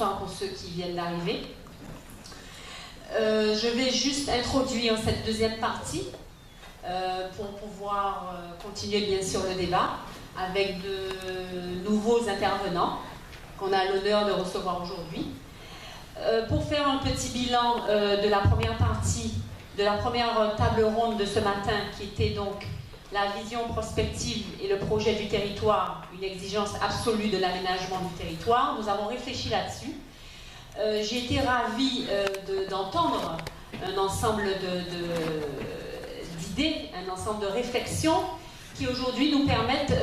bonsoir pour ceux qui viennent d'arriver. Je vais juste introduire cette deuxième partie pour pouvoir continuer bien sûr le débat avec de nouveaux intervenants qu'on a l'honneur de recevoir aujourd'hui. Pour faire un petit bilan de la première partie, de la première table ronde de ce matin, qui était donc la vision prospective et le projet du territoire, une exigence absolue de l'aménagement du territoire, nous avons réfléchi là-dessus. J'ai été ravie d'entendre un ensemble d'idées, un ensemble de réflexions qui aujourd'hui nous permettent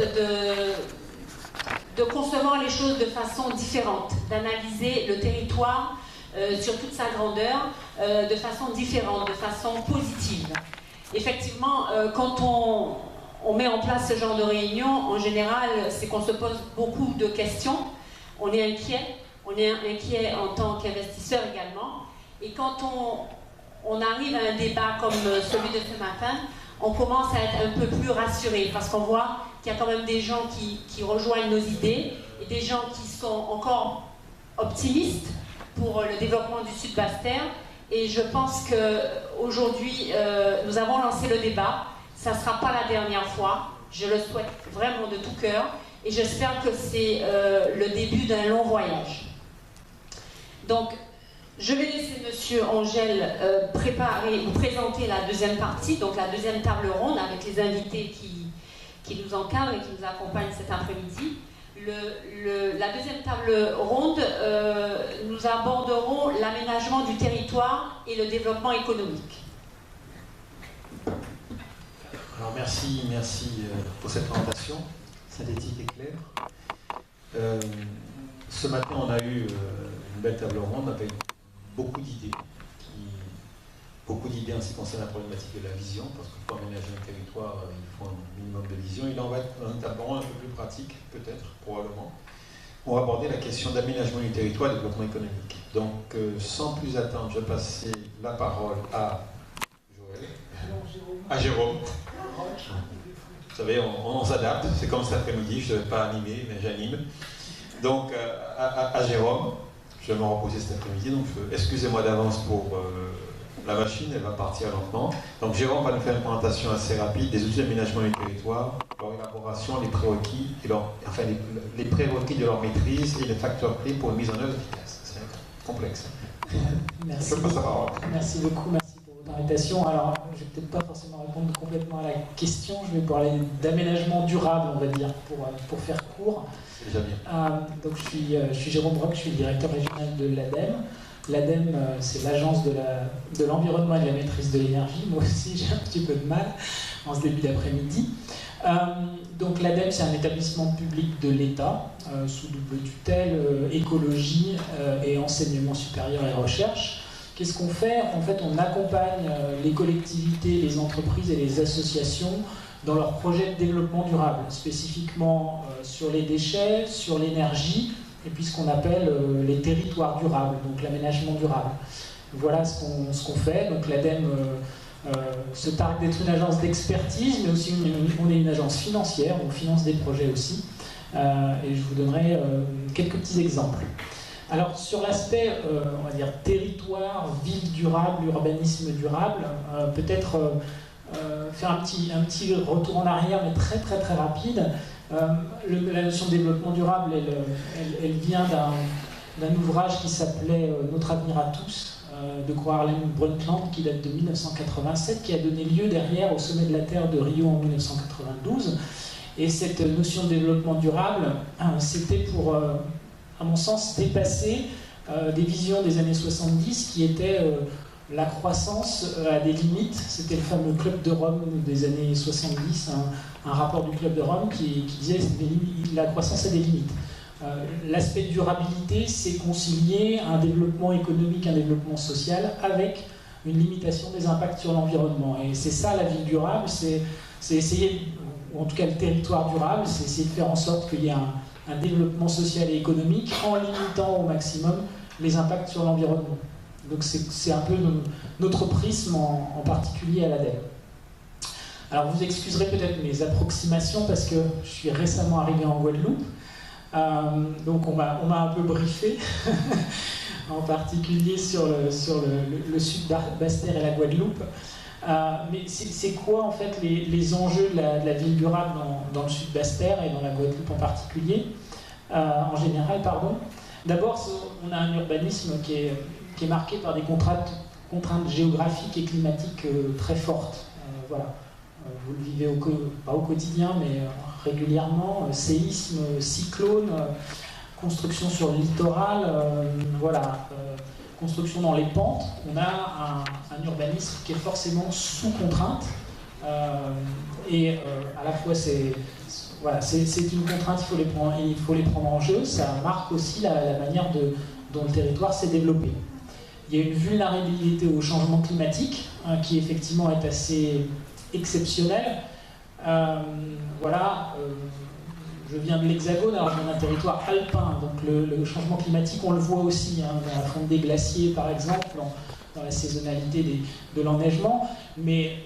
de concevoir les choses de façon différente, d'analyser le territoire sur toute sa grandeur de façon différente, de façon positive. Effectivement, quand on met en place ce genre de réunion, en général, c'est qu'on se pose beaucoup de questions, on est inquiet en tant qu'investisseur également, et quand on arrive à un débat comme celui de ce matin, on commence à être un peu plus rassuré, parce qu'on voit qu'il y a quand même des gens qui rejoignent nos idées, et des gens qui sont encore optimistes pour le développement du Sud Basse-Terre. Et je pense qu'aujourd'hui, nous avons lancé le débat. Ça ne sera pas la dernière fois. Je le souhaite vraiment de tout cœur. Et j'espère que c'est le début d'un long voyage. Donc, je vais laisser Monsieur Angel vous présenter la deuxième partie, donc la deuxième table ronde avec les invités qui nous encadrent et qui nous accompagnent cet après-midi. La deuxième table ronde, nous aborderons l'aménagement du territoire et le développement économique. Alors merci pour cette présentation synthétique et claire. Ce matin, on a eu une belle table ronde avec beaucoup d'idées en ce qui concerne la problématique de la vision, parce que pour aménager un territoire, il faut un minimum de vision. Il en va être un table ronde un peu plus pratique, peut-être, probablement. On va aborder la question d'aménagement du territoire et de développement économique. Donc, sans plus attendre, je vais passer la parole à Joël. À Jérôme. Vous savez, on s'adapte, c'est comme cet après-midi, je ne devais pas animer, mais j'anime. Donc, à Jérôme, je vais me reposer cet après-midi, donc excusez-moi d'avance pour la machine, elle va partir lentement. Donc Jérôme va nous faire une présentation assez rapide des outils d'aménagement du territoire, leur élaboration, les prérequis, les prérequis de leur maîtrise et les facteurs clés pour une mise en œuvre efficace. C'est complexe. Merci beaucoup, merci pour votre invitation. Alors, je ne vais peut-être pas forcément répondre complètement à la question, je vais parler d'aménagement durable, on va dire, pour faire court. C'est déjà bien. Donc je suis Jérôme Brock, je suis directeur régional de l'ADEME. L'ADEME, c'est l'agence de l'environnement et de la maîtrise de l'énergie. Moi aussi, j'ai un petit peu de mal en ce début d'après-midi. Donc l'ADEME, c'est un établissement public de l'État, sous double tutelle, écologie et enseignement supérieur et recherche. Qu'est-ce qu'on fait? En fait, on accompagne les collectivités, les entreprises et les associations dans leurs projets de développement durable, spécifiquement sur les déchets, sur l'énergie, et puis ce qu'on appelle les territoires durables, donc l'aménagement durable. Voilà ce qu'on fait. Donc l'ADEME se targue d'être une agence d'expertise, mais aussi on est une agence financière, on finance des projets aussi. Et je vous donnerai quelques petits exemples. Alors sur l'aspect, on va dire, territoire, ville durable, urbanisme durable, peut-être faire un petit retour en arrière, mais très très très rapide. La notion de développement durable, elle vient d'un ouvrage qui s'appelait Notre avenir à tous, de Gro Harlem Brundtland, qui date de 1987, qui a donné lieu derrière au sommet de la Terre de Rio en 1992. Et cette notion de développement durable, c'était pour, à mon sens, dépasser des visions des années 70 qui étaient la croissance a des limites. C'était le fameux Club de Rome des années 70, un rapport du Club de Rome qui disait que la croissance a des limites. L'aspect durabilité, c'est concilier un développement économique, un développement social avec une limitation des impacts sur l'environnement. Et c'est ça la ville durable, c'est essayer, ou en tout cas le territoire durable, c'est essayer de faire en sorte qu'il y ait un développement social et économique en limitant au maximum les impacts sur l'environnement. Donc c'est un peu notre prisme en particulier à l'ADEME. Alors vous excuserez peut-être mes approximations parce que je suis récemment arrivé en Guadeloupe. Donc on m'a un peu briefé, en particulier sur le sud Basse-Terre et la Guadeloupe. Mais c'est quoi en fait les enjeux de la ville durable dans le sud Basse-Terre et dans la Guadeloupe en particulier, en général, pardon. D'abord, on a un urbanisme qui est marqué par des contraintes géographiques et climatiques très fortes. Voilà. Vous le vivez pas au quotidien, mais régulièrement. Séismes, cyclones, construction sur le littoral, voilà. Construction dans les pentes. On a un urbanisme qui est forcément sous contrainte. Et à la fois, c'est une contrainte, il faut les prendre en jeu. Ça marque aussi la manière dont le territoire s'est développé. Il y a une vulnérabilité au changement climatique qui effectivement est assez exceptionnelle. Voilà, je viens de l'Hexagone, alors je viens d'un territoire alpin, donc le changement climatique, on le voit aussi dans la fonte des glaciers par exemple, dans la saisonnalité de l'enneigement, mais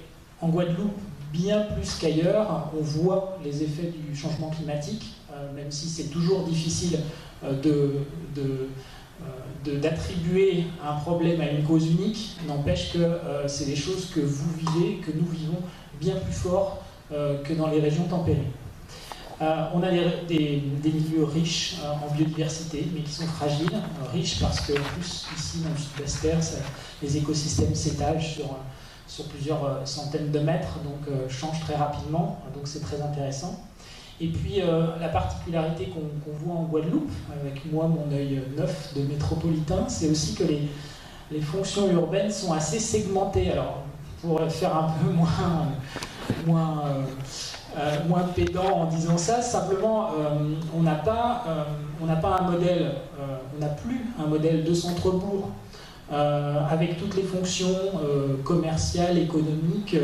en Guadeloupe, bien plus qu'ailleurs, on voit les effets du changement climatique, même si c'est toujours difficile d'attribuer un problème à une cause unique, n'empêche que c'est des choses que vous vivez, que nous vivons bien plus fort que dans les régions tempérées. On a des milieux riches en biodiversité, mais qui sont fragiles. Riches parce que, en plus, ici, dans le sud-Basse-Terre, les écosystèmes s'étagent sur plusieurs centaines de mètres, donc changent très rapidement, donc c'est très intéressant. Et puis la particularité qu'on voit en Guadeloupe, avec moi mon œil neuf de métropolitain, c'est aussi que les fonctions urbaines sont assez segmentées. Alors pour faire un peu moins pédant en disant ça, simplement on n'a pas un modèle, on n'a plus un modèle de centre-bourg avec toutes les fonctions commerciales, économiques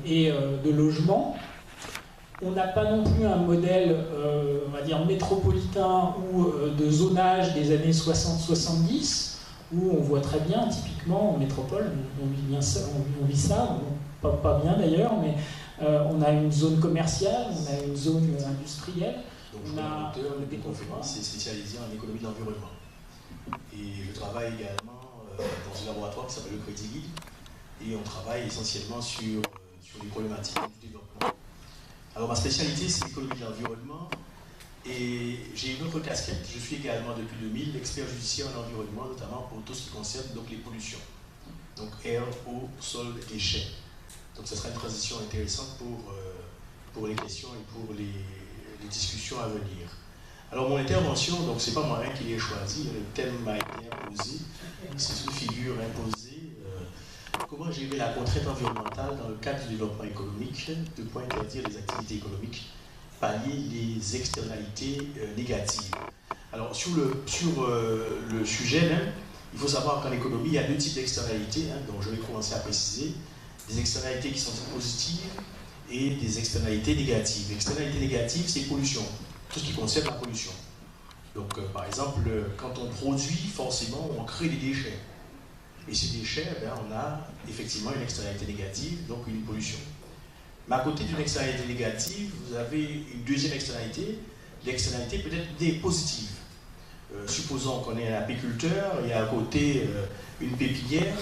et de logement. On n'a pas non plus un modèle, on va dire, métropolitain ou de zonage des années 60-70, où on voit très bien, typiquement en métropole, on vit ça, pas bien d'ailleurs, mais on a une zone commerciale, on a une zone industrielle. Donc je suis un auteur de conférences et spécialisé en économie de l'environnement. Et je travaille également dans un laboratoire qui s'appelle le Crédit Guide, et on travaille essentiellement sur les problématiques du développement. Alors ma spécialité c'est l'économie de l'environnement et j'ai une autre casquette, je suis également depuis 2000 expert judiciaire en environnement, notamment pour tout ce qui concerne donc, les pollutions, donc air, eau, sol, déchets. Donc ce sera une transition intéressante pour les questions et pour les discussions à venir. Alors mon intervention, donc c'est pas moi qui l'ai choisi, le thème m'a été imposé, c'est une figure imposée. Comment gérer la contrainte environnementale dans le cadre du développement économique, de quoi interdire les activités économiques, pallier les externalités négatives. Alors sur le sujet même, il faut savoir qu'en économie, il y a deux types d'externalités, donc je vais commencer à préciser, des externalités qui sont positives et des externalités négatives. L'externalité négative, c'est pollution, tout ce qui concerne la pollution. Donc par exemple, quand on produit, forcément, on crée des déchets. Et ces déchets, on a effectivement une externalité négative, donc une pollution. Mais à côté d'une externalité négative, vous avez une deuxième externalité, l'externalité peut-être positive. Supposons qu'on est un apiculteur, il y a à côté une pépinière,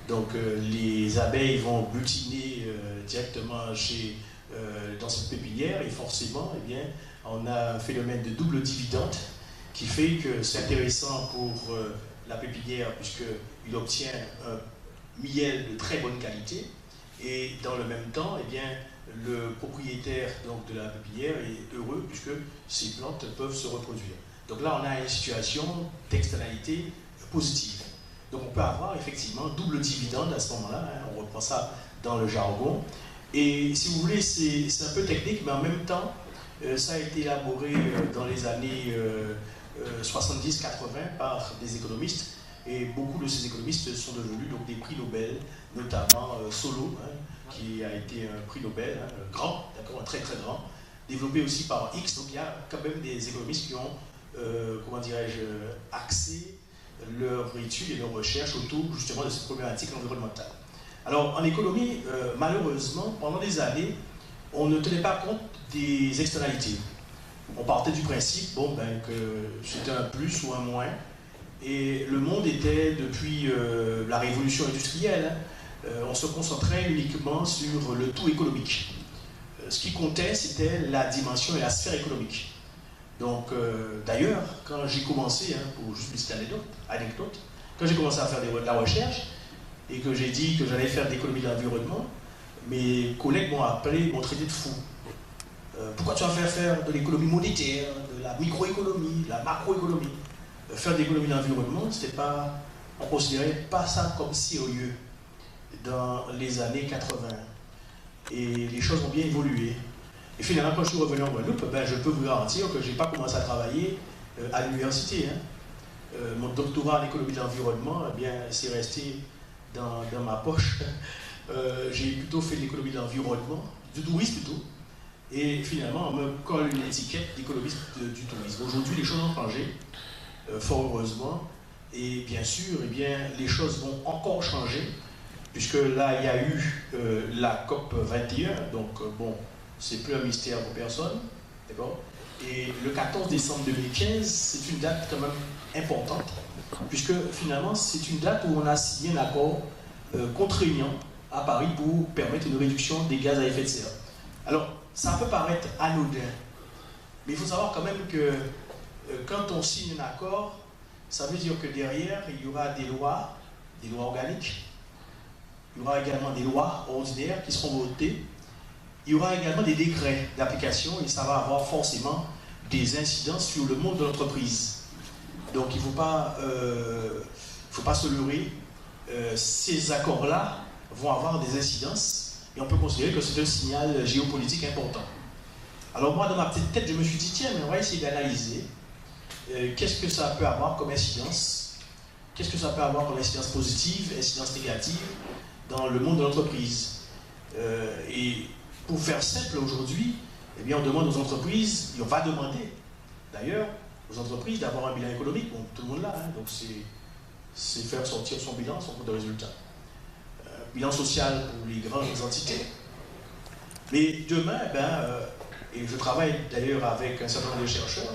donc les abeilles vont butiner directement dans cette pépinière, et forcément, eh bien, on a un phénomène de double dividende qui fait que c'est intéressant pour la pépinière, puisqu'il obtient un miel de très bonne qualité, et dans le même temps, eh bien, le propriétaire donc, de la pépinière est heureux, puisque ces plantes peuvent se reproduire. Donc là, on a une situation d'externalité positive. Donc on peut avoir effectivement double dividende à ce moment-là, on reprend ça dans le jargon. Et si vous voulez, c'est un peu technique, mais en même temps, ça a été élaboré dans les années 70-80 par des économistes, et beaucoup de ces économistes sont devenus donc, des prix Nobel, notamment Solow, qui a été un prix Nobel, grand, d'accord, très très grand, développé aussi par X. Donc il y a quand même des économistes qui ont, comment dirais-je, axé leur étude et leur recherche autour justement de cette problématique environnementale. Alors en économie, malheureusement, pendant des années, on ne tenait pas compte des externalités. on partait du principe que c'était un plus ou un moins. Et le monde était, depuis la révolution industrielle, on se concentrait uniquement sur le tout économique. Ce qui comptait, c'était la dimension et la sphère économique. Donc, d'ailleurs, quand j'ai commencé, pour juste une petite anecdote, quand j'ai commencé à faire de la recherche et que j'ai dit que j'allais faire de l'économie de l'environnement, mes collègues m'ont appelé, m'ont traité de fou. Pourquoi tu vas faire de l'économie monétaire, de la microéconomie, de la macroéconomie? Faire de l'économie de l'environnement, on ne considérait pas ça comme sérieux dans les années 80. Et les choses ont bien évolué. Et finalement, quand je suis revenu en Guadeloupe, je peux vous garantir que je n'ai pas commencé à travailler à l'université. Mon doctorat en économie de l'environnement, c'est resté dans ma poche. J'ai plutôt fait de l'économie de l'environnement, du tourisme plutôt. Et finalement, on me colle une étiquette d'économiste du tourisme. Aujourd'hui, les choses ont changé, fort heureusement. Et bien sûr, les choses vont encore changer, puisque là, il y a eu la COP 21, donc c'est plus un mystère pour personne, d'accord? Et le 14 décembre 2015, c'est une date quand même importante, puisque finalement, c'est une date où on a signé un accord contraignant à Paris pour permettre une réduction des gaz à effet de serre. Alors, ça peut paraître anodin, mais il faut savoir quand même que quand on signe un accord, ça veut dire que derrière, il y aura des lois organiques, il y aura également des lois ordinaires qui seront votées, il y aura également des décrets d'application et ça va avoir forcément des incidences sur le monde de l'entreprise. Donc il ne faut pas se leurrer, ces accords-là vont avoir des incidences et on peut considérer que c'est un signal géopolitique important. Alors moi, dans ma petite tête, je me suis dit, tiens, mais on va essayer d'analyser qu'est-ce que ça peut avoir comme incidence, qu'est-ce que ça peut avoir comme incidence positive, incidence négative dans le monde de l'entreprise. Et pour faire simple aujourd'hui, on demande aux entreprises, et on va demander d'ailleurs aux entreprises d'avoir un bilan économique, tout le monde l'a, donc c'est faire sortir son bilan, son compte de résultat. Bilan social pour les grandes entités. Mais demain, et je travaille d'ailleurs avec un certain nombre de chercheurs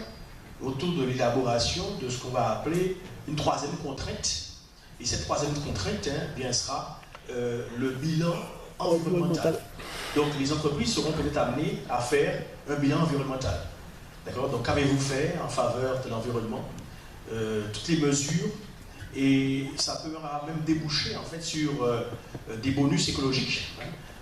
autour de l'élaboration de ce qu'on va appeler une troisième contrainte. Et cette troisième contrainte sera le bilan environnemental. Donc les entreprises seront peut-être amenées à faire un bilan environnemental. D'accord? Donc qu'avez-vous fait en faveur de l'environnement? Toutes les mesures. Et ça peut même déboucher en fait sur des bonus écologiques.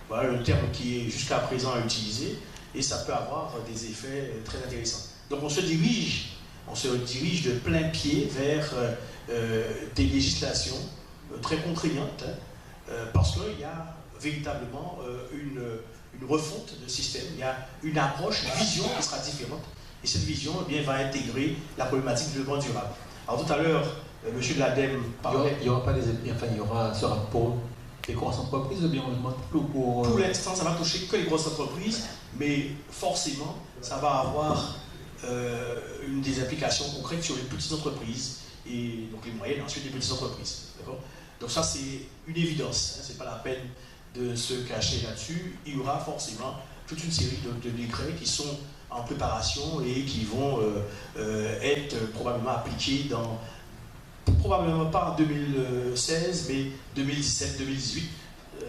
Voilà le terme qui est jusqu'à présent utilisé, et ça peut avoir des effets très intéressants. Donc on se dirige de plein pied vers des législations très contraignantes, parce qu'il y a véritablement une refonte de système, il y a une approche, une vision qui sera différente, et cette vision va intégrer la problématique du développement durable. Alors tout à l'heure, Monsieur de l'ADEME parlait... Il y aura ce rapport des grosses entreprises, bien pour l'instant, ça va toucher que les grosses entreprises, mais forcément, ça va avoir des applications concrètes sur les petites entreprises, et donc les moyennes, ensuite les petites entreprises. Donc ça, c'est une évidence, c'est pas la peine de se cacher là-dessus. Il y aura forcément toute une série de décrets qui sont en préparation et qui vont être probablement appliqués probablement pas en 2016, mais 2017, 2018,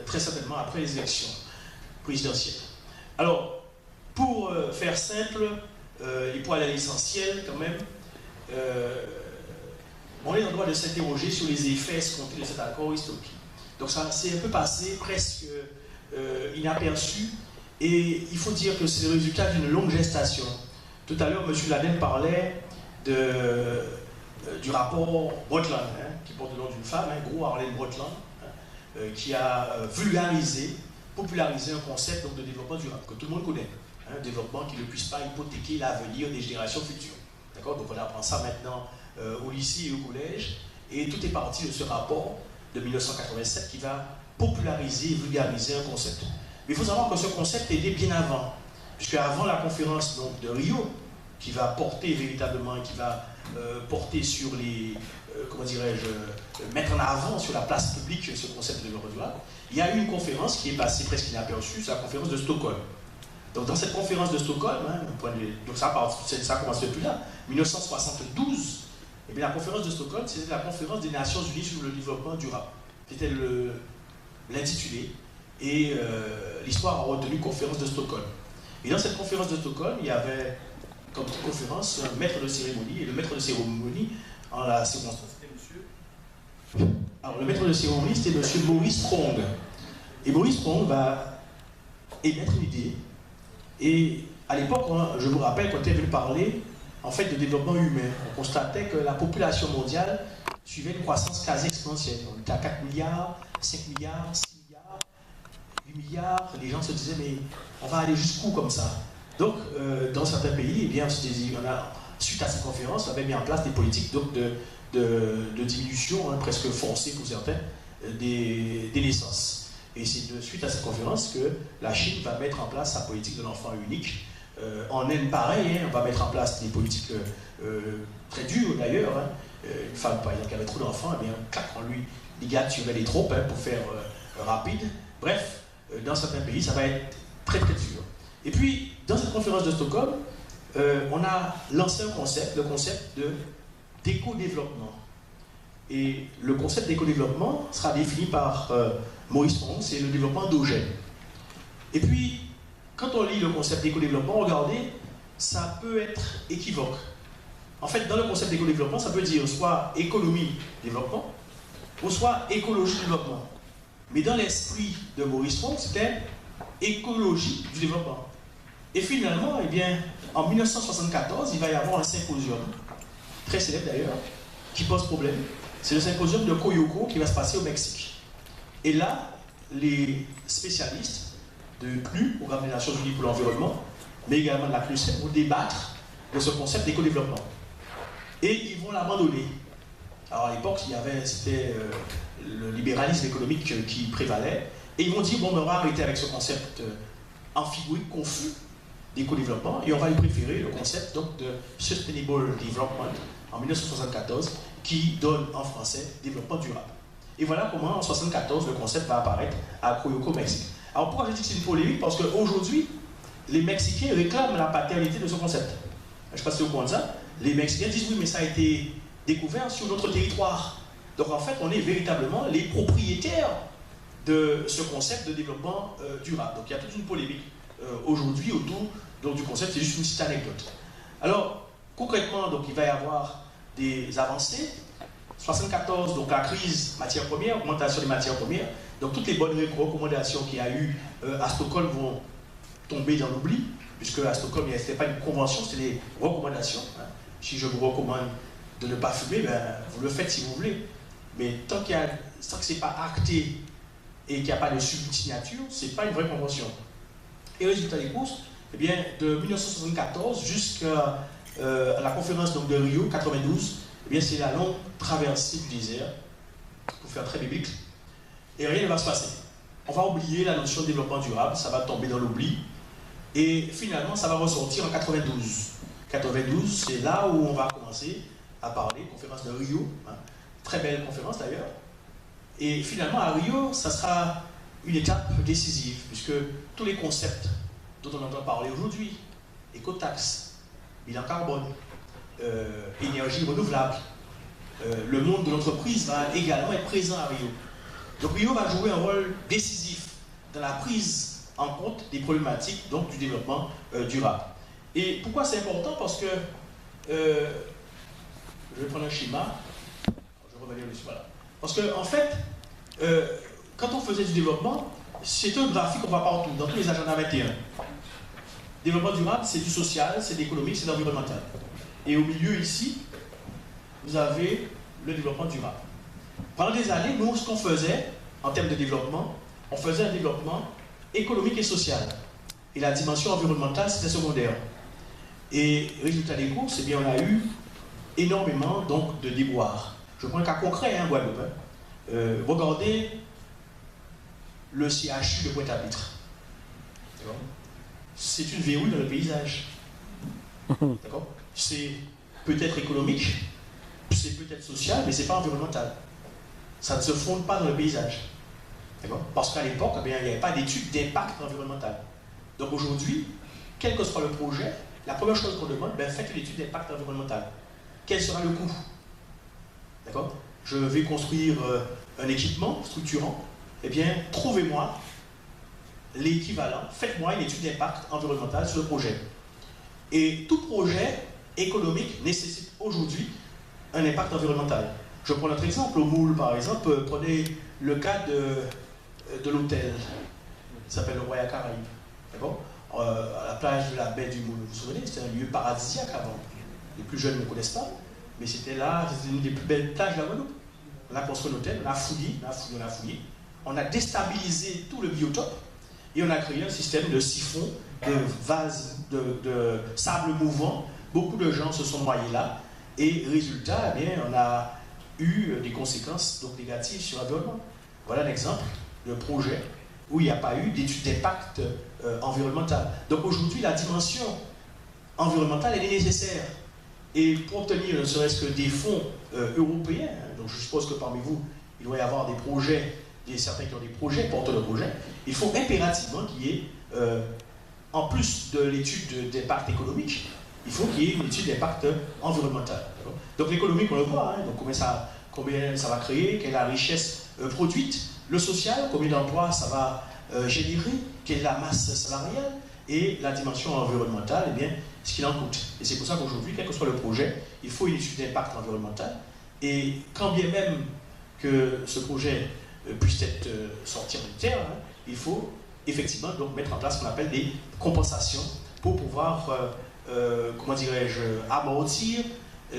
très certainement après les élections présidentielles. Alors, pour faire simple, et pour aller à l'essentiel quand même, on est en droit de s'interroger sur les effets escomptés de cet accord historique. Donc ça s'est un peu passé presque inaperçu, et il faut dire que c'est le résultat d'une longue gestation. Tout à l'heure, M. Ladem parlait du rapport Brundtland, qui porte le nom d'une femme, Gro Harlem Brundtland, qui a popularisé un concept de développement durable, que tout le monde connaît. Un développement qui ne puisse pas hypothéquer l'avenir des générations futures. D'accord? Donc on apprend ça maintenant au lycée et au collège, et tout est parti de ce rapport de 1987 qui va populariser et vulgariser un concept. Mais il faut savoir que ce concept est né bien avant, puisque avant la conférence de Rio, qui va porter véritablement, qui va porter sur les, mettre en avant sur la place publique ce concept de développement durable, il y a eu une conférence qui est passée presque inaperçue, c'est la conférence de Stockholm. Donc dans cette conférence de Stockholm, hein, donc ça commence depuis là, 1972, et bien la conférence de Stockholm, c'était la conférence des Nations Unies sur le développement durable. C'était l'intitulé, et l'histoire a retenu conférence de Stockholm. Et dans cette conférence de Stockholm, il y avait comme toute conférence un maître de cérémonie, et le maître de cérémonie, en la circonstance, c'était monsieur. Alors le maître de cérémonie, c'était monsieur Maurice Strong. Et Maurice Strong va émettre une idée. Et à l'époque, je vous rappelle, quand il est venu parler en fait de développement humain, on constatait que la population mondiale suivait une croissance quasi exponentielle. On était à 4 milliards, 5 milliards, 6 milliards, 8 milliards. Les gens se disaient, mais on va aller jusqu'où comme ça? Donc, dans certains pays, eh bien, suite à cette conférence, on avait mis en place des politiques donc, de diminution, hein, presque forcée pour certains, des naissances. Et c'est suite à cette conférence que la Chine va mettre en place sa politique de l'enfant unique. En Inde, pareil, hein, on va mettre en place des politiques très dures d'ailleurs. Hein. Une femme, par exemple, qui avait trop d'enfants, eh bien, on lui, les gars tueraient les troupes hein, pour faire rapide. Bref, dans certains pays, ça va être très très dur. Et puis, dans cette conférence de Stockholm, on a lancé un concept, le concept d'éco-développement. Et le concept d'éco-développement sera défini par Maurice Strong, c'est le développement endogène. Et puis, quand on lit le concept d'éco-développement, regardez, ça peut être équivoque. En fait, dans le concept d'éco-développement, ça peut dire soit économie-développement, ou soit écologie-développement. Mais dans l'esprit de Maurice Strong, c'était écologie du développement. Et finalement, eh bien, en 1974, il va y avoir un symposium, très célèbre d'ailleurs, qui pose problème. C'est le symposium de Coyolco qui va se passer au Mexique. Et là, les spécialistes de CNU, Programme des Nations Unies pour l'environnement, mais également de la CNUSEP, vont débattre de ce concept d'éco-développement. Et ils vont l'abandonner. Alors à l'époque, c'était le libéralisme économique qui prévalait. Et ils vont dire, bon, on va arrêter avec ce concept amphiboué, confus d'éco-développement, et on va lui préférer le concept donc, de Sustainable Development en 1974, qui donne en français développement durable. Et voilà comment en 1974 le concept va apparaître à Coyolco, Mexique. Alors pourquoi je dis que c'est une polémique? Parce qu'aujourd'hui, les Mexicains réclament la paternité de ce concept. Je ne sais pas si vous comprenez ça. Les Mexicains disent oui, mais ça a été découvert sur notre territoire. Donc en fait, on est véritablement les propriétaires de ce concept de développement durable. Donc il y a toute une polémique aujourd'hui autour donc, du concept. C'est juste une petite anecdote. Alors concrètement, donc, il va y avoir des avancées. 74, donc la crise matières premières, augmentation des matières premières. Donc toutes les bonnes recommandations qu'il y a eu à Stockholm vont tomber dans l'oubli, puisque à Stockholm, ce n'était pas une convention, c'était des recommandations. Hein. Si je vous recommande de ne pas fumer, ben, vous le faites si vous voulez. Mais tant que ce n'est pas acté et qu'il n'y a pas de signature, ce n'est pas une vraie convention. Et résultat des courses, eh bien, de 1974 jusqu'à la conférence donc, de Rio, 92, eh bien, c'est la longue traversée du désert, pour faire très biblique, et rien ne va se passer. On va oublier la notion de développement durable, ça va tomber dans l'oubli, et finalement, ça va ressortir en 92. 92, c'est là où on va commencer à parler, conférence de Rio, hein, très belle conférence d'ailleurs, et finalement, à Rio, ça sera une étape décisive, puisque tous les concepts dont on entend parler aujourd'hui, écotaxe, bilan carbone, énergie renouvelable, le monde de l'entreprise va également être présent à Rio. Donc Rio va jouer un rôle décisif dans la prise en compte des problématiques donc, du développement durable. Et pourquoi c'est important? Parce que, je vais prendre un schéma, je vais revenir dessus, voilà. Parce qu'en en fait, quand on faisait du développement, c'est un graphique qu'on voit partout, dans tous les agendas 21. Développement durable, c'est du social, c'est de l'économique, c'est de l'environnemental. Et au milieu ici, vous avez le développement durable. Pendant des années, nous, ce qu'on faisait en termes de développement, on faisait un développement économique et social. Et la dimension environnementale, c'était secondaire. Et résultat des courses, eh bien, on a eu énormément donc, de déboires. Je prends un cas concret, hein, Guadeloupe. Regardez le CHU de Pointe-à-Pitre. C'est une verrouille dans le paysage. D'accord? C'est peut-être économique, c'est peut-être social, mais ce n'est pas environnemental. Ça ne se fonde pas dans le paysage. D'accord? Parce qu'à l'époque, eh bien, il n'y avait pas d'études d'impact environnemental. Donc aujourd'hui, quel que soit le projet, la première chose qu'on demande, faites une étude d'impact environnemental. Quel sera le coût? D'accord? Je vais construire un équipement structurant. Eh bien, trouvez-moi l'équivalent, faites-moi une étude d'impact environnemental sur le projet. Et tout projet économique nécessite aujourd'hui un impact environnemental. Je prends notre exemple, au Moule par exemple, prenez le cas de l'hôtel, qui s'appelle le Royal Caraïbes, d'accord? À la plage de la baie du Moule, vous vous souvenez, c'était un lieu paradisiaque avant. Les plus jeunes ne connaissent pas, mais c'était là, c'était une des plus belles plages de la Guadeloupe. On a construit un hôtel, on a fouillé, on a déstabilisé tout le biotope et on a créé un système de siphons, de vases, de sable mouvant. Beaucoup de gens se sont noyés là et résultat, eh bien, on a eu des conséquences donc, négatives sur l'environnement. Voilà un exemple de projet où il n'y a pas eu d'étude d'impact environnemental. Donc aujourd'hui, la dimension environnementale, elle est nécessaire. Et pour obtenir ne serait-ce que des fonds européens, donc je suppose que parmi vous, il doit y avoir des projets, certains qui ont des projets, porteurs de projets, il faut impérativement qu'il y ait, en plus de l'étude d'impact économique, il faut qu'il y ait une étude d'impact environnemental. Donc l'économique, on le voit, donc combien ça va créer, quelle est la richesse produite, le social, combien d'emplois ça va générer, quelle est la masse salariale, et la dimension environnementale, eh bien, ce qu'il en coûte. Et c'est pour ça qu'aujourd'hui, quel que soit le projet, il faut une étude d'impact environnemental. Et quand bien même que ce projet puisse être sortir du terre, il faut effectivement donc mettre en place ce qu'on appelle des compensations pour pouvoir, comment dirais-je, amortir,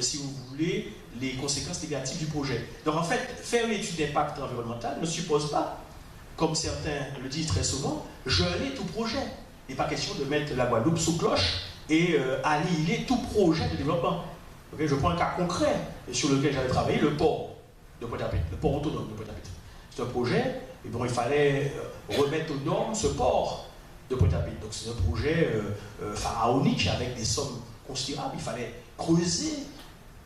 si vous voulez, les conséquences négatives du projet. Donc en fait, faire une étude d'impact environnemental ne suppose pas, comme certains le disent très souvent, geler tout projet. Il n'est pas question de mettre la Guadeloupe sous cloche et annihiler tout projet de développement. Okay, je prends un cas concret sur lequel j'avais travaillé, le port de Pointe-à-Pitre, le port autonome de Pointe-à-Pitre. C'est un projet, et bon, il fallait remettre aux normes ce port de Pointe-à-Pitre. Donc c'est un projet pharaonique avec des sommes considérables. Il fallait creuser,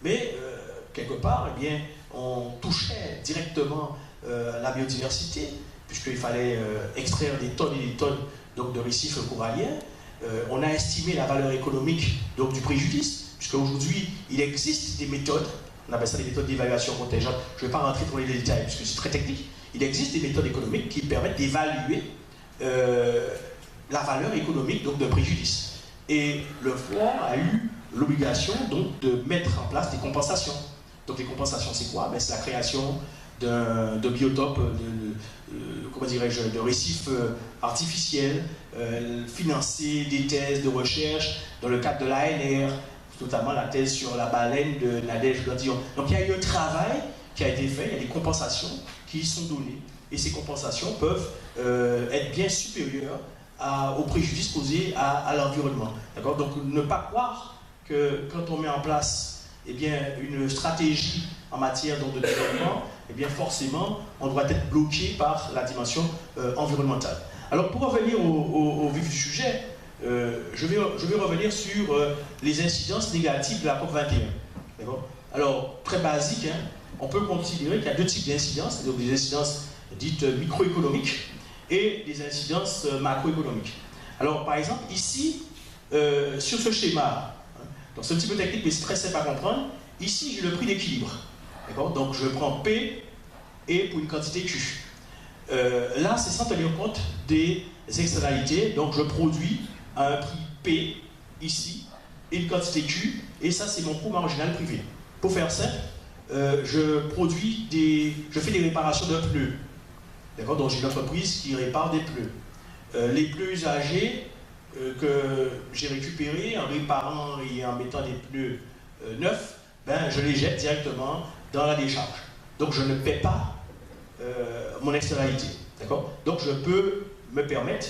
mais quelque part, eh bien, on touchait directement la biodiversité, puisqu'il fallait extraire des tonnes et des tonnes donc, de récifs coralliens. On a estimé la valeur économique donc, du préjudice, puisqu'aujourd'hui, il existe des méthodes, on appelle ça des méthodes d'évaluation contingente. Je ne vais pas rentrer dans les détails, puisque c'est très technique. Il existe des méthodes économiques qui permettent d'évaluer la valeur économique donc, d'un préjudice. Et le FOR a eu l'obligation donc, de mettre en place des compensations. Donc les compensations, c'est quoi? C'est la création de biotopes, comment dirais-je, de récifs artificiels, financer des thèses de recherche dans le cadre de l'ANR, notamment la thèse sur la baleine de Nadège Gandillon. Donc il y a eu un travail qui a été fait, il y a des compensations qui sont données. Et ces compensations peuvent être bien supérieures aux préjudices causés à l'environnement. Donc ne pas croire que quand on met en place eh bien, une stratégie en matière de développement, eh bien forcément, on doit être bloqué par la dimension environnementale. Alors, pour revenir au vif du sujet, je vais revenir sur les incidences négatives de la COP21. Alors, très basique, on peut considérer qu'il y a deux types d'incidences, donc des incidences dites microéconomiques et des incidences macroéconomiques. Alors, par exemple, ici, sur ce schéma, donc c'est un petit peu technique, mais c'est très simple à comprendre. Ici, j'ai le prix d'équilibre. Donc, je prends P et pour une quantité Q. Là, c'est sans tenir compte des externalités. Donc, je produis à un prix P, ici, et une quantité Q, et ça, c'est mon coût marginal privé. Pour faire simple, je fais des réparations d'un pneu. Donc, j'ai une entreprise qui répare des pneus. Les pneus usagés que j'ai récupérés en réparant et en mettant des pneus neufs, je les jette directement dans la décharge. Donc, je ne paie pas mon externalité. Donc, je peux me permettre,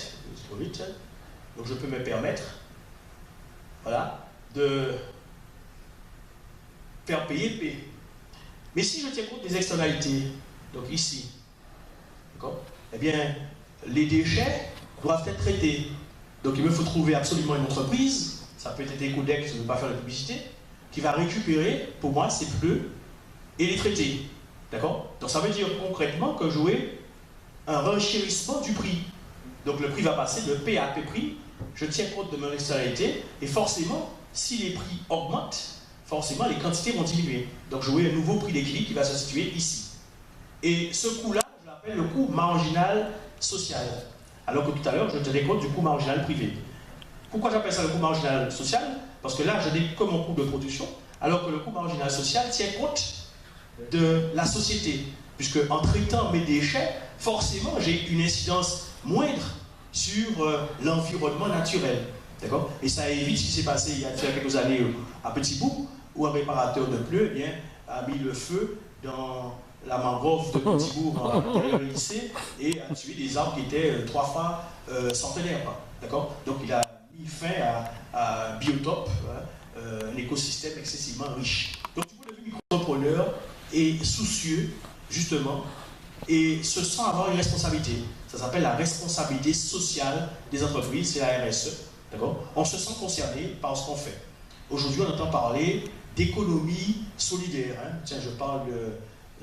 voilà, de faire payer P. Mais si je tiens compte des externalités, donc ici, eh bien, les déchets doivent être traités. Donc, il me faut trouver absolument une entreprise, ça peut être Ecodex, je ne veux pas faire de publicité, qui va récupérer, pour moi, ces pneus et les traiter. Donc, ça veut dire concrètement que jouer un renchérissement du prix. Donc le prix va passer de P à P'. Je tiens compte de mon externalité et forcément, si les prix augmentent, forcément les quantités vont diminuer. Donc j'aurai un nouveau prix d'équilibre qui va se situer ici. Et ce coût-là, je l'appelle le coût marginal social. Alors que tout à l'heure, je tenais compte du coût marginal privé. Pourquoi j'appelle ça le coût marginal social? Parce que là, je n'ai que mon coût de production, alors que le coût marginal social tient compte de la société. Puisque en traitant mes déchets, forcément, j'ai une incidence moindre sur l'environnement naturel. D'accord? Et ça évite ce qui s'est passé il y a quelques années à Petit-Bourg, où un réparateur de pneus a mis le feu dans la mangrove de Petit-Bourg derrière le lycée et a tué des arbres qui étaient 3 fois centenaires. D'accord? Donc il a mis fin à un biotope, un écosystème excessivement riche. Donc du coup, le micro-entrepreneur est soucieux, justement, et se sent avoir une responsabilité. Ça s'appelle la responsabilité sociale des entreprises, c'est la RSE. D'accord? On se sent concerné par ce qu'on fait. Aujourd'hui, on entend parler d'économie solidaire. Tiens, je parle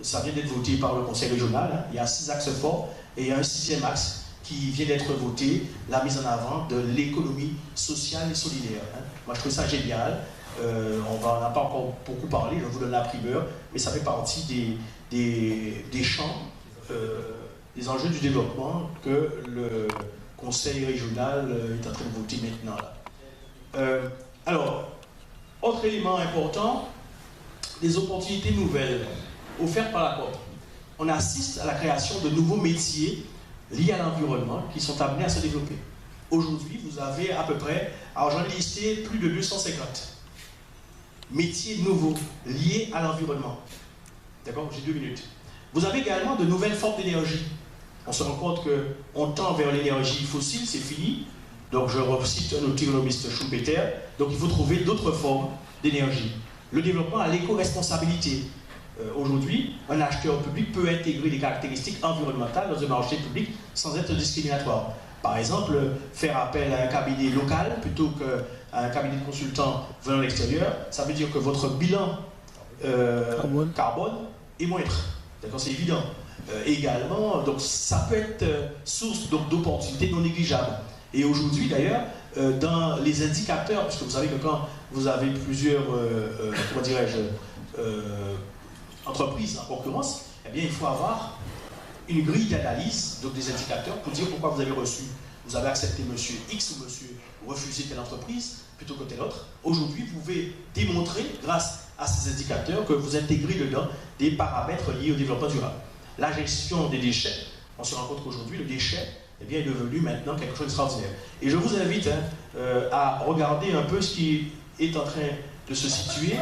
ça vient d'être voté par le Conseil régional. Il y a 6 axes forts et il y a un 6e axe qui vient d'être voté, la mise en avant de l'économie sociale et solidaire. Moi, je trouve ça génial. On n'en a pas encore beaucoup parlé, je vous donne la primeur, mais ça fait partie des champs, des enjeux du développement que le Conseil régional est en train de voter maintenant. Alors, autre élément important, des opportunités nouvelles offertes par la COP. On assiste à la création de nouveaux métiers liés à l'environnement qui sont amenés à se développer. Aujourd'hui, vous avez à peu près, alors j'en ai listé plus de 250 métiers nouveaux liés à l'environnement. D'accord? J'ai 2 minutes. Vous avez également de nouvelles formes d'énergie. On se rend compte qu'on tend vers l'énergie fossile, c'est fini. Donc je recite un économiste Schumpeter. Donc il faut trouver d'autres formes d'énergie. Le développement à l'éco-responsabilité. Aujourd'hui, un acheteur public peut intégrer des caractéristiques environnementales dans un marché public sans être discriminatoire. Par exemple, faire appel à un cabinet local plutôt qu'à un cabinet de consultants venant de l'extérieur, ça veut dire que votre bilan carbone est moindre. D'accord, c'est évident. Également, donc ça peut être source d'opportunités non négligeables. Et aujourd'hui, d'ailleurs, dans les indicateurs, puisque vous savez que quand vous avez plusieurs, comment dirais-je, entreprises en concurrence, eh bien, il faut avoir une grille d'analyse, donc des indicateurs, pour dire pourquoi vous avez reçu, vous avez accepté monsieur X ou monsieur refusé telle entreprise plutôt que telle autre. Aujourd'hui, vous pouvez démontrer, grâce à ces indicateurs, que vous intégrez dedans des paramètres liés au développement durable. La gestion des déchets, on se rend compte qu'aujourd'hui, le déchet est devenu maintenant quelque chose d'extraordinaire. Et je vous invite à regarder un peu ce qui est en train de se situer,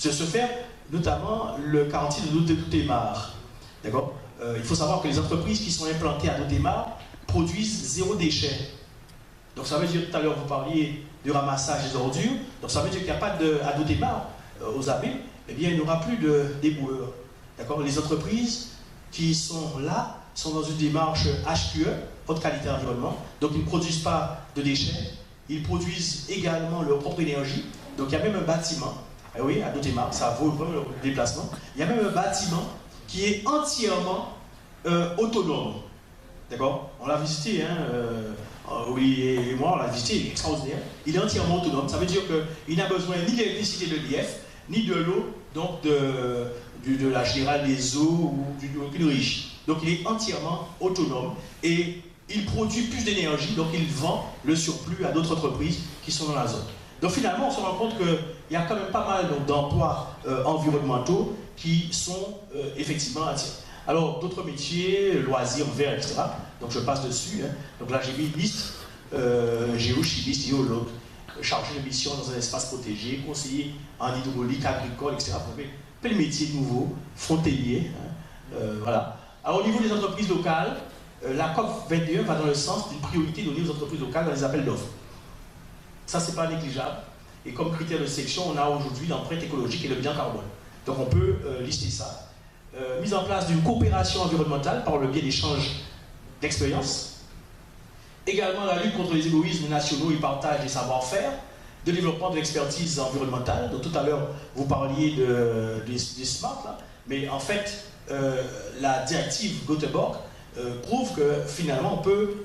de se faire, notamment le quartier de Doutémar. D'accord? Il faut savoir que les entreprises qui sont implantées à Doutémar produisent 0 déchet. Donc ça veut dire, tout à l'heure vous parliez du ramassage des ordures, donc ça veut dire qu'il n'y a pas à Doutémar, aux abbés, eh bien il n'y aura plus d'éboueurs. D'accord? Les entreprises qui sont là sont dans une démarche HQE, haute qualité environnement, donc ils ne produisent pas de déchets, ils produisent également leur propre énergie, donc il y a même un bâtiment, oui, à Doutémar, ça vaut vraiment le déplacement, il y a même un bâtiment qui est entièrement autonome. D'accord? On l'a visité, oui et moi, on l'a visité, il est extraordinaire. Il est entièrement autonome. Ça veut dire qu'il n'a besoin ni de l'électricité de l'IF, ni de l'eau, donc de la générale des eaux ou d'une riche. Donc il est entièrement autonome et il produit plus d'énergie, donc il vend le surplus à d'autres entreprises qui sont dans la zone. Donc finalement, on se rend compte qu'il y a quand même pas mal d'emplois environnementaux qui sont effectivement attirés. Alors, d'autres métiers, loisirs, verts, etc. Donc, je passe dessus. Donc là, j'ai mis une liste, géochimiste, géologue, chargé de mission dans un espace protégé, conseiller en hydraulique, agricole, etc. Vous avez plein de métiers nouveaux, frontaliers. Voilà. Alors, au niveau des entreprises locales, la COP 21 va dans le sens d'une priorité donnée aux entreprises locales dans les appels d'offres. Ça, c'est pas négligeable. Et comme critère de sélection, on a aujourd'hui l'empreinte écologique et le bilan carbone. Donc, on peut lister ça. Mise en place d'une coopération environnementale par le biais d'échanges d'expériences. Également la lutte contre les égoïsmes nationaux et partage des savoir-faire, de développement de l'expertise environnementale. Donc tout à l'heure, vous parliez des SMART, là, mais en fait, la directive Göteborg prouve que finalement on peut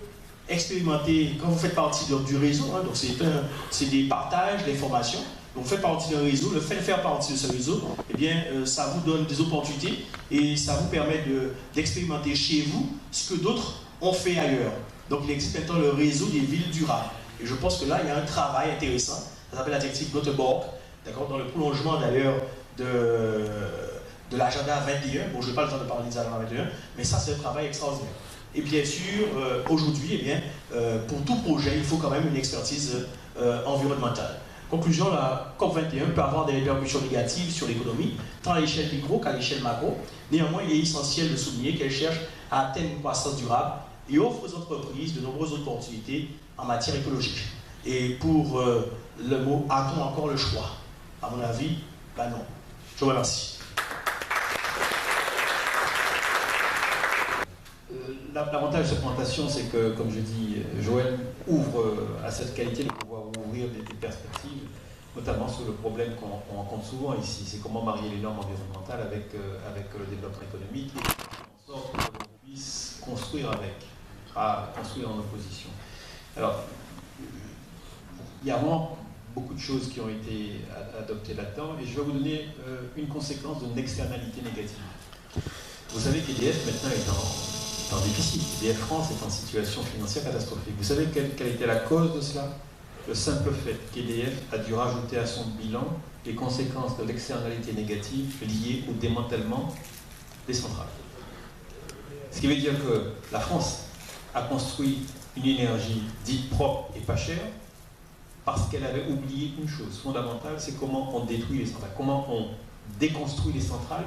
expérimenter, quand vous faites partie du réseau, hein, donc c'est des partages d'informations, donc vous faites partie d'un réseau, le fait de faire partie de ce réseau, eh bien, ça vous donne des opportunités et ça vous permet d'expérimenter chez vous ce que d'autres ont fait ailleurs. Donc il existe maintenant le réseau des villes durables. Et je pense que là, il y a un travail intéressant, ça s'appelle la technique Göteborg, d'accord, dans le prolongement d'ailleurs de l'agenda 21. Bon, je n'ai pas le temps de parler de l'agenda 21, mais ça, c'est un travail extraordinaire. Et bien sûr, aujourd'hui, eh bien, pour tout projet, il faut quand même une expertise environnementale. Conclusion, la COP21 peut avoir des répercussions négatives sur l'économie, tant à l'échelle micro qu'à l'échelle macro. Néanmoins, il est essentiel de souligner qu'elle cherche à atteindre une croissance durable et offre aux entreprises de nombreuses opportunités en matière écologique. Et pour le mot « a-t-on encore le choix ?» À mon avis, ben non. Je vous remercie. L'avantage de cette présentation, c'est que, comme je dis, Joël ouvre à cette qualité de pouvoir ouvrir des perspectives, notamment sur le problème qu'on rencontre souvent ici, c'est comment marier les normes environnementales avec le développement économique, et en sorte que l'on puisse construire construire en opposition. Alors, il y a vraiment beaucoup de choses qui ont été adoptées là-dedans, et je vais vous donner une conséquence d'une externalité négative. Vous savez qu'EDF maintenant est en déficit. EDF France est en situation financière catastrophique. Vous savez quelle était la cause de cela? Le simple fait qu'EDF a dû rajouter à son bilan les conséquences de l'externalité négative liée au démantèlement des centrales. Ce qui veut dire que la France a construit une énergie dite propre et pas chère parce qu'elle avait oublié une chose fondamentale, c'est comment on détruit les centrales, comment on déconstruit les centrales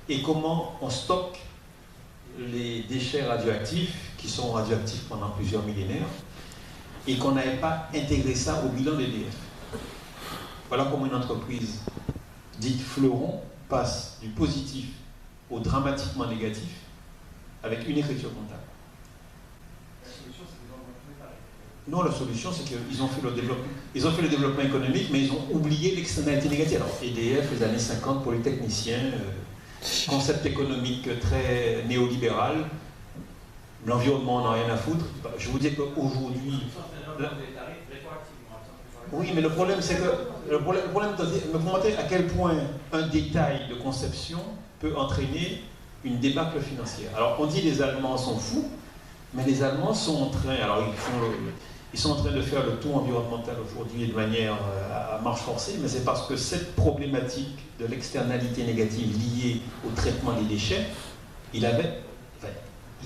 et comment on stocke les déchets radioactifs qui sont radioactifs pendant plusieurs millénaires et qu'on n'avait pas intégré ça au bilan d'EDF. Voilà comment une entreprise dite fleuron passe du positif au dramatiquement négatif avec une écriture comptable. La solution, c'est non, la solution, c'est qu'ils ont fait le développement économique, mais ils ont oublié l'externalité négative. Alors, EDF, les années 50, pour les techniciens, concept économique très néolibéral, l'environnement n'en a rien à foutre. Je vous dis qu'aujourd'hui... Oui, mais le problème, c'est que... Le problème, me montrer à quel point un détail de conception peut entraîner une débâcle financière. Alors, on dit que les Allemands sont fous, mais les Allemands sont en train... Alors, ils sont en train de faire le tour environnemental aujourd'hui de manière à marche forcée, mais c'est parce que cette problématique de l'externalité négative liée au traitement des déchets, il avait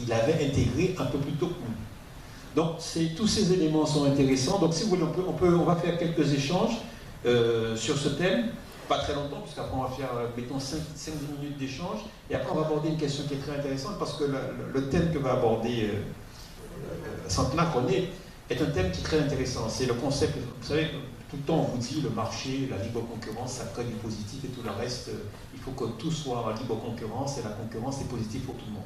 intégré un peu plus tôt que nous. Donc tous ces éléments sont intéressants. Donc si vous voulez, on va faire quelques échanges sur ce thème, pas très longtemps, puisqu'après on va faire, mettons, 5-10 minutes d'échange, et après on va aborder une question qui est très intéressante, parce que le thème que va aborder Santenac René est un thème qui est très intéressant. C'est le concept, vous savez, tout le temps on vous dit le marché, la libre concurrence, ça crée du positif et tout le reste, il faut que tout soit en libre concurrence et la concurrence est positive pour tout le monde.